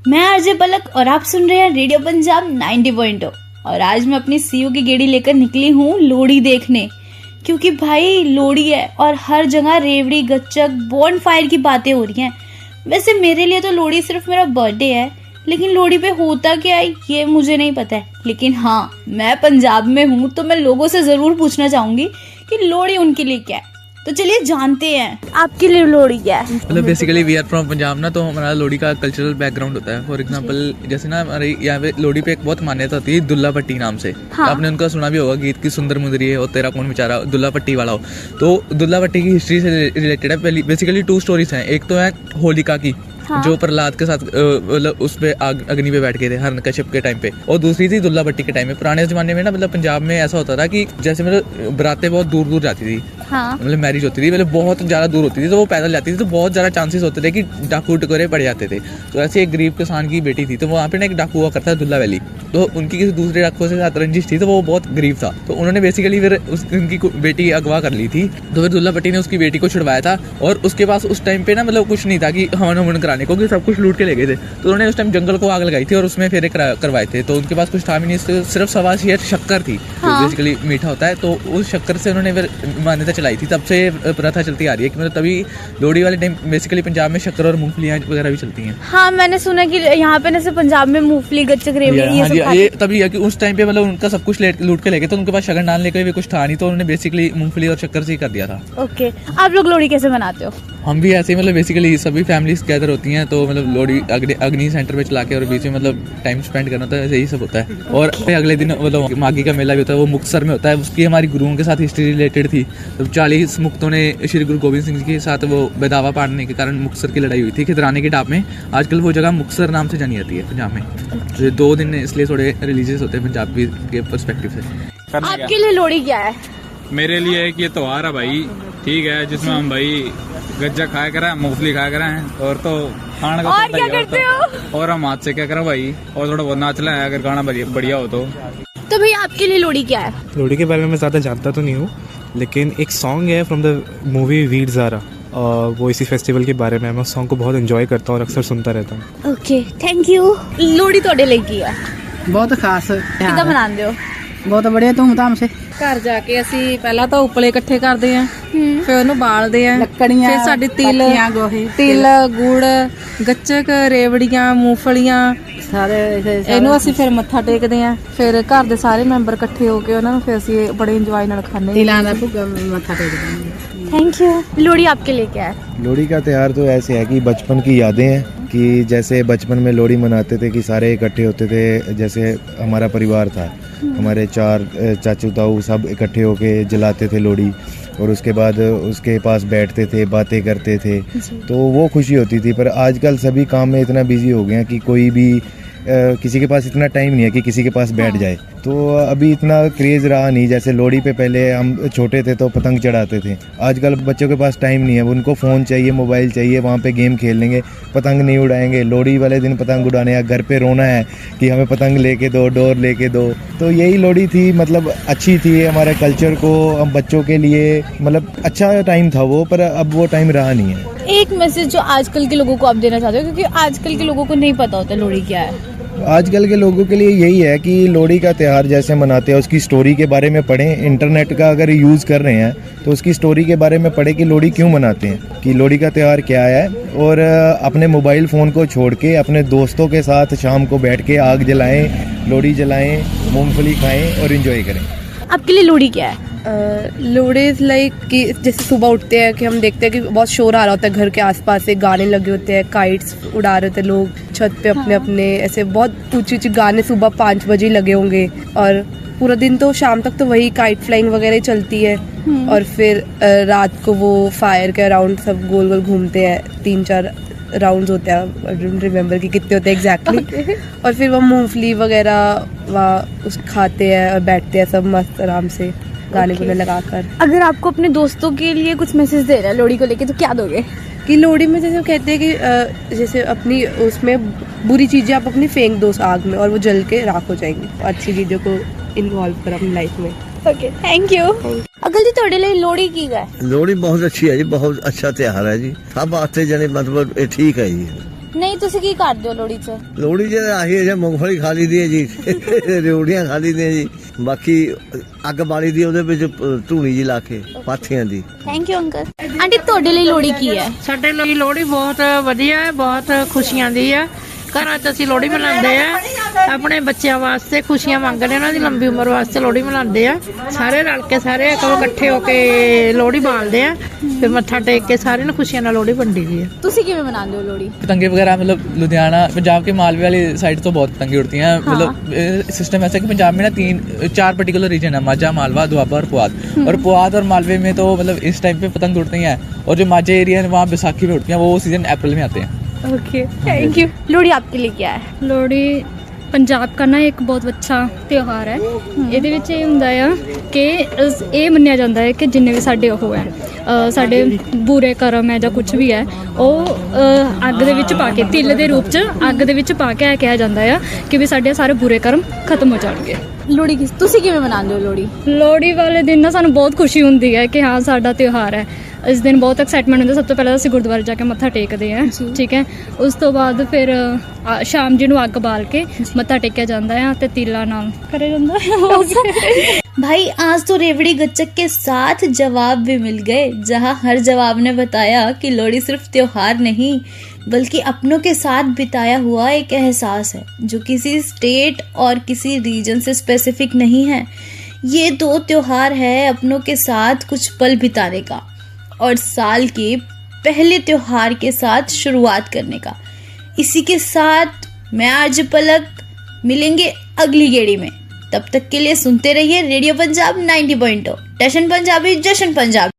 मैं आरजे पलक और आप सुन रहे हैं रेडियो पंजाब 90.0। और आज मैं अपनी सीयू की गेड़ी लेकर निकली हूँ लोहड़ी देखने, क्योंकि भाई लोहड़ी है और हर जगह रेवड़ी गच्चक बॉन फायर की बातें हो रही हैं। वैसे मेरे लिए तो लोहड़ी सिर्फ मेरा बर्थडे है, लेकिन लोहड़ी पे होता क्या है ये मुझे नहीं पता है। लेकिन हाँ, मैं पंजाब में हूँ तो मैं लोगों से जरूर पूछना चाहूंगी कि लोहड़ी उनके लिए क्या है। तो चलिए जानते हैं आपके लिए लोहड़ी क्या है। मतलब basically we are from Punjab ना, तो हमारा लोहड़ी का कल्चरल बैकग्राउंड होता है। फॉर एग्जांपल जैसे ना हमारे यहाँ पे लोहड़ी पे एक बहुत मान्यता होती है दुल्ला पट्टी नाम से। हाँ। आपने उनका सुना भी होगा गीत की सुंदर मुंदरी है और तेरा कौन बेचारा दुल्ला पट्टी वाला हो। तो दुल्ला पट्टी की हिस्ट्री से रिलेटेड है। बेसिकली 2 स्टोरीज हैं। एक तो है होलिका की, हाँ। जो प्रहलाद के साथ मतलब उस पे अग्नि पे बैठ गए थे हिरण्यकश्यप के टाइम पे। और दूसरी थी दुल्ला भट्टी के टाइम में। पुराने जमाने में ना मतलब पंजाब में ऐसा होता था कि जैसे मतलब बरातें बहुत दूर दूर जाती थी। हाँ। मतलब मैरिज होती थी, मतलब बहुत ज्यादा दूर होती थी, तो वो पैदल जाती थी, तो बहुत ज्यादा चांसेस होते थे कि डाकू टकोरे पड़ जाते थे। तो ऐसे एक गरीब किसान की बेटी थी, तो वहाँ पे ना एक डाकू हुआ करता है दुल्ला वैली। तो उनकी किसी दूसरे डाकू से साथ रंजिश थी, तो वो बहुत गरीब था। तो उन्होंने बेसिकली फिर उनकी बेटी अगवा कर ली थी। तो फिर दुल्ला भट्टी ने उसकी बेटी को छुड़वाया था, और उसके पास उस टाइम पे ना मतलब कुछ नहीं था कि हवन हवन कराने को, कि सब कुछ लूट के ले गए थे। तो उन्होंने उस टाइम जंगल को आग लगाई थी और उसमें फेरे करवाए थे। तो उनके पास कुछ था भी नहीं, सिर्फ 1.25 शेर शक्कर थी। हाँ। जो बेसिकली मीठा होता है। तो उस शक्कर से उन्होंने फिर मान्यता चलाई थी। तब से प्रथा चलती आ रही है कि मतलब तभी लोहड़ी वाले टाइम बेसिकली पंजाब में शक्कर और मूंगफलियां वगैरह भी चलती हैं। हाँ, मैंने सुना कि यहाँ पे जैसे पंजाब में मूंगफली गच्चक रेवड़ी ये तभी है कि उस टाइम पे मतलब उनका सब कुछ लूट के लेके, तो उनके पास शगन डालने का भी कुछ था नहीं, तो उन्होंने बेसिकली मूंगफली और शक्कर से ही कर दिया था। ओके, आप लोग लोहड़ी कैसे मनाते हो? हम भी ऐसे ही मतलब बेसिकली सभी फैमिलीज गैदर होती हैं, तो मतलब लोहड़ी अग्नि सेंटर पे चला के और बीच में मतलब टाइम स्पेंड करना होता है, यही सब होता है। और अगले दिन मतलब माघी का मेला भी होता है, वो मुक्तसर में होता है। उसकी हमारी गुरुओं के साथ हिस्ट्री रिलेटेड थी। तो 40 मुक्तों ने श्री गुरु गोबिंद सिंह जी के साथ वो बेदावा पाड़ने के कारण मुक्तसर की लड़ाई हुई थी खिदराने के टाप में। आजकल वो जगह मुक्तसर नाम से जानी जाती है पंजाब में। तो 2 दिन इसलिए थोड़े रिलीजियस होते हैं पंजाबी के पर्सपेक्टिव से। आपके लिए लोहड़ी क्या है? मेरे लिए एक ये त्योहार है भाई, ठीक है, जिसमें हम भाई गज्जा खाया करें, मूंगफली खाया करें, और तो खाना का और क्या करते हो? और हम हाथ से क्या करें भाई, और थोड़ा बहुत नाच लें अगर गाना बढ़िया हो तो भाई आपके लिए लोहड़ी क्या है? लोहड़ी के बारे में मैं ज़्यादा जानता तो नहीं हूँ, लेकिन एक सॉन्ग है from the movie Veer Zaara, वो इसी फेस्टिवल के बारे में। मैं उस सॉन्ग को बहुत एंजॉय करता हूँ और अक्सर सुनता रहता हूँ। Okay, thank you. लोहड़ी ਤੁਹਾਡੇ ਲਈ ਕੀ ਹੈ? ਬਹੁਤ ਖਾਸ ਕਿੱਦਾਂ ਮਨਾਉਂਦੇ ਹੋ? ਬਹੁਤ ਬੜੀਆ ਧੂਮਧਾਮ ਸੇ। ਘਰ ਜਾ ਕੇ ਅਸੀਂ ਪਹਿਲਾਂ ਤਾਂ ਉਪਲੇ ਇਕੱਠੇ ਕਰਦੇ ਆਂ, ਫਿਰ ਉਹਨੂੰ ਬਾਲਦੇ ਆਂ, ਲੱਕੜੀਆਂ, ਫਿਰ ਸਾਡੇ ਪੱਤੀਆਂ, ਗੋਹੇ, ਤਿਲ ਗੁੜ ਗੱਚਕ ਰੇਵੜੀਆਂ ਮੂੰਗਫਲੀਆਂ ਸਾਰੇ ਇਹਨੂੰ ਅਸੀਂ ਫਿਰ ਮੱਥਾ ਟੇਕਦੇ ਆਂ। ਫਿਰ ਘਰ ਦੇ ਸਾਰੇ ਮੈਂਬਰ ਇਕੱਠੇ ਹੋ ਕੇ ਉਹਨਾਂ ਨੂੰ ਫਿਰ ਅਸੀਂ ਬੜੇ ਇੰਜੋਏ ਨਾਲ ਖਾਂਦੇ ਆਂ। ਤਿਲਾਂ ਦਾ ਭੁੱਗਾ ਮੱਥਾ ਟੇਕਦੇ ਆਂ। Thank you. लोहड़ी आपके लिए क्या है? लोहड़ी का त्यौहार तो ऐसे है कि बचपन की यादें हैं, कि जैसे बचपन में लोहड़ी मनाते थे कि सारे इकट्ठे होते थे। जैसे हमारा परिवार था, हमारे 4 चाचू ताऊ सब इकट्ठे होके जलाते थे लोहड़ी, और उसके बाद उसके पास बैठते थे, बातें करते थे, तो वो खुशी होती थी। पर आजकल सभी काम में इतना बिजी हो गए हैं कि कोई भी किसी के पास इतना टाइम नहीं है कि किसी के पास बैठ जाए। तो अभी इतना क्रेज़ रहा नहीं। जैसे लोहड़ी पे पहले हम छोटे थे तो पतंग चढ़ाते थे, आजकल बच्चों के पास टाइम नहीं है, उनको फ़ोन चाहिए, मोबाइल चाहिए, वहाँ पे गेम खेल लेंगे, पतंग नहीं उड़ाएंगे। लोहड़ी वाले दिन पतंग उड़ाने या घर पे रोना है कि हमें पतंग लेके दो, डोर लेके दो। तो यही लोहड़ी थी, मतलब अच्छी थी हमारे कल्चर को, हम बच्चों के लिए मतलब अच्छा टाइम था वो, पर अब वो टाइम रहा नहीं है। एक मैसेज जो आजकल के लोगों को आप देना चाहते हो, क्योंकि आजकल के लोगों को नहीं पता होता लोहड़ी क्या है। आजकल के लोगों के लिए यही है कि लोहड़ी का त्यौहार जैसे मनाते हैं उसकी स्टोरी के बारे में पढ़ें। इंटरनेट का अगर यूज़ कर रहे हैं तो उसकी स्टोरी के बारे में पढ़ें कि लोहड़ी क्यों मनाते हैं, कि लोहड़ी का त्यौहार क्या है। और अपने मोबाइल फ़ोन को छोड़ के अपने दोस्तों के साथ शाम को बैठ के आग जलाएं, लोहड़ी जलाएं, मूंगफली खाएं और एंजॉय करें। आपके लिए लोहड़ी क्या है? लोहड़ी लाइक कि जैसे सुबह उठते हैं कि हम देखते हैं कि बहुत शोर आ रहा होता है, घर के आसपास से गाने लगे होते हैं, काइट्स उड़ा रहे होते हैं लोग छत पे अपने अपने, ऐसे बहुत ऊंची ऊंची गाने सुबह 5 बजे लगे होंगे, और पूरा दिन तो शाम तक तो वही काइट फ्लाइंग वगैरह चलती है। और फिर रात को वो फायर के अराउंड सब गोल गोल घूमते हैं, 3-4 राउंड्स होते हैं, आई डोंट रिमेम्बर कि कितने होते हैं एग्जैक्टली। और फिर वो मूंगफली वगैरह वहाँ उस खाते हैं और बैठते हैं सब मस्त आराम से गाने गुने लगाकर। अगर आपको अपने दोस्तों के लिए कुछ मैसेज देना है लोहड़ी को लेके तो क्या दोगे? कि लोहड़ी में जैसे कहते हैं कि जैसे अपनी उसमें बुरी चीज़ें आप अपनी फेंक दो उस आग में और वो जल के राख हो जाएंगी। अच्छी चीज़ों को इन्वॉल्व करो अपनी लाइफ में। Okay, thank you. अगल जी ਤੁਹਾਡੇ ਲਈ ਲੋਹੜੀ ਕੀ ਹੈ? लोहड़ी बहुत अच्छी है जी, बहुत अच्छा त्यौहार है जी, सब वास्ते जने मतलब ठीक है जी। ਨਹੀਂ ਤੁਸੀਂ ਕੀ ਕਰਦੇ ਹੋ ਲੋਹੜੀ 'ਚ? ਲੋਹੜੀ 'ਚ ਆਹੀ ਹੈ ਜੀ, ਮੂੰਗਫਲੀ ਖਾ ਲਈ ਦੀ ਹੈ ਜੀ, ਰਿਉੜੀਆਂ ਖਾ ਲਈ ਦੀਆਂ ਜੀ, ਬਾਕੀ ਅੱਗ ਬਾਲੀ ਦੀ ਉਹਦੇ ਵਿੱਚ ਧੂਣੀ ਜੀ ਲਾ ਕੇ ਪਾਥੀਆਂ ਦੀ। Thank you uncle. ਆਂਟੀ ਤੁਹਾਡੇ ਲਈ ਲੋਹੜੀ ਕੀ ਹੈ? ਸਾਡੇ ਲਈ ਲੋਹੜੀ ਬਹੁਤ ਵਧੀਆ ਹੈ, ਬਹੁਤ ਖੁਸ਼ੀਆਂ ਦੀ ਹੈ। ਘਰਾਂ 'ਚ ਅਸੀਂ ਲੋਹੜੀ ਮਨਾਉਂਦੇ ਆ, ਆਪਣੇ ਬੱਚਿਆਂ ਵਾਸਤੇ ਖੁਸ਼ੀਆਂ ਮੰਗਦੇ, ਉਹਨਾਂ ਦੀ ਲੰਬੀ ਉਮਰ ਵਾਸਤੇ ਲੋਹੜੀ ਮਨਾਉਂਦੇ ਆ। ਸਾਰੇ ਰਲ ਕੇ ਸਾਰੇ ਇਕੱਠੇ ਹੋ ਕੇ ਲੋਹੜੀ ਬਾਲਦੇ ਆ, ਫਿਰ ਮੱਥਾ ਟੇਕ ਕੇ ਸਾਰਿਆਂ ਨੂੰ ਖੁਸ਼ੀਆਂ ਨਾਲ ਲੋਹੜੀ ਵੰਡੀ ਦੀ ਹੈ। ਤੁਸੀਂ ਕਿਵੇਂ ਮਨਾਉਂਦੇ ਹੋ ਲੋਹੜੀ? पतंगे वगैरह मतलब लुधियाना पंजाब के मालवे वाली साइड तो बहुत पतंगे उड़ती हैं। मतलब सिस्टम ऐसा है कि पंजाब में ना 4 पर्टिकुलर रीजन है, माझा, मालवा, दुआबा और पुआध। और पुआध और मालवे में तो मतलब इस टाइम पे पतंग उड़ती हैं, और जो माझा एरिया है वहाँ बैसाखी में उड़ती हैं, वो सीजन अप्रैल में आते हैं। Okay, thank you. लोहड़ी आपके लिए क्या है? ਲੋਹੜੀ ਪੰਜਾਬ ਦਾ ਨਾ ਇੱਕ ਬਹੁਤ ਅੱਛਾ ਤਿਉਹਾਰ ਹੈ। ਇਹਦੇ ਵਿੱਚ ਇਹ ਹੁੰਦਾ ਆ ਕਿ ਇਹ ਮੰਨਿਆ ਜਾਂਦਾ ਹੈ ਕਿ ਜਿੰਨੇ ਵੀ ਸਾਡੇ ਉਹ ਹੈ ਸਾਡੇ ਬੁਰੇ ਕਰਮ ਹੈ ਜਾਂ ਕੁਝ ਵੀ ਹੈ, ਉਹ ਅੱਗ ਦੇ ਵਿੱਚ ਪਾ ਕੇ, ਤਿਲ ਦੇ ਰੂਪ 'ਚ ਅੱਗ ਦੇ ਵਿੱਚ ਪਾ ਕੇ ਕਿਹਾ ਜਾਂਦਾ ਆ ਕਿ ਵੀ ਸਾਡੇ ਸਾਰੇ ਬੁਰੇ ਕਰਮ ਖਤਮ ਹੋ ਜਾਣਗੇ। ਲੋਹੜੀ ਤੁਸੀਂ ਕਿਵੇਂ ਮਨਾਉਂਦੇ ਹੋ ਲੋਹੜੀ? ਲੋਹੜੀ ਵਾਲੇ ਦਿਨ ਨਾ ਸਾਨੂੰ ਬਹੁਤ ਖੁਸ਼ੀ ਹੁੰਦੀ ਹੈ ਕਿ ਹਾਂ ਸਾਡਾ ਤਿਉਹਾਰ ਹੈ। ਇਸ ਦਿਨ ਬਹੁਤ ਐਕਸਾਈਟਮੈਂਟ ਹੁੰਦਾ। ਸਭ ਤੋਂ ਪਹਿਲਾਂ ਅਸੀਂ ਗੁਰਦੁਆਰੇ ਜਾ ਕੇ ਮੱਥਾ ਟੇਕਦੇ ਹਾਂ, ਠੀਕ ਹੈ। ਉਸ ਤੋਂ ਬਾਅਦ ਫਿਰ ਸ਼ਾਮ ਜੀ ਨੂੰ ਅੱਗ ਬਾਲ ਕੇ ਮੱਥਾ ਟੇਕਿਆ ਜਾਂਦਾ ਹੈ ਤੇ ਤਿਲਾਂ ਨਾਲ ਕਰਿਆ ਜਾਂਦਾ ਹੈ। भाई आज तो रेवड़ी गच्चक के साथ जवाब भी मिल गए, जहां हर जवाब ने बताया कि लोहड़ी सिर्फ त्योहार नहीं बल्कि अपनों के साथ बिताया हुआ एक एहसास है, जो किसी स्टेट और किसी रीजन से स्पेसिफिक नहीं है। ये 2 त्योहार है अपनों के साथ कुछ पल बिताने का और साल के पहले त्योहार के साथ शुरुआत करने का। इसी के साथ मैं आज पलक मिलेंगे अगली गेड़ी में। तब तक के लिए सुनते रहिए रेडियो पंजाब 90.0, टशन पंजाबी जशन पंजाब।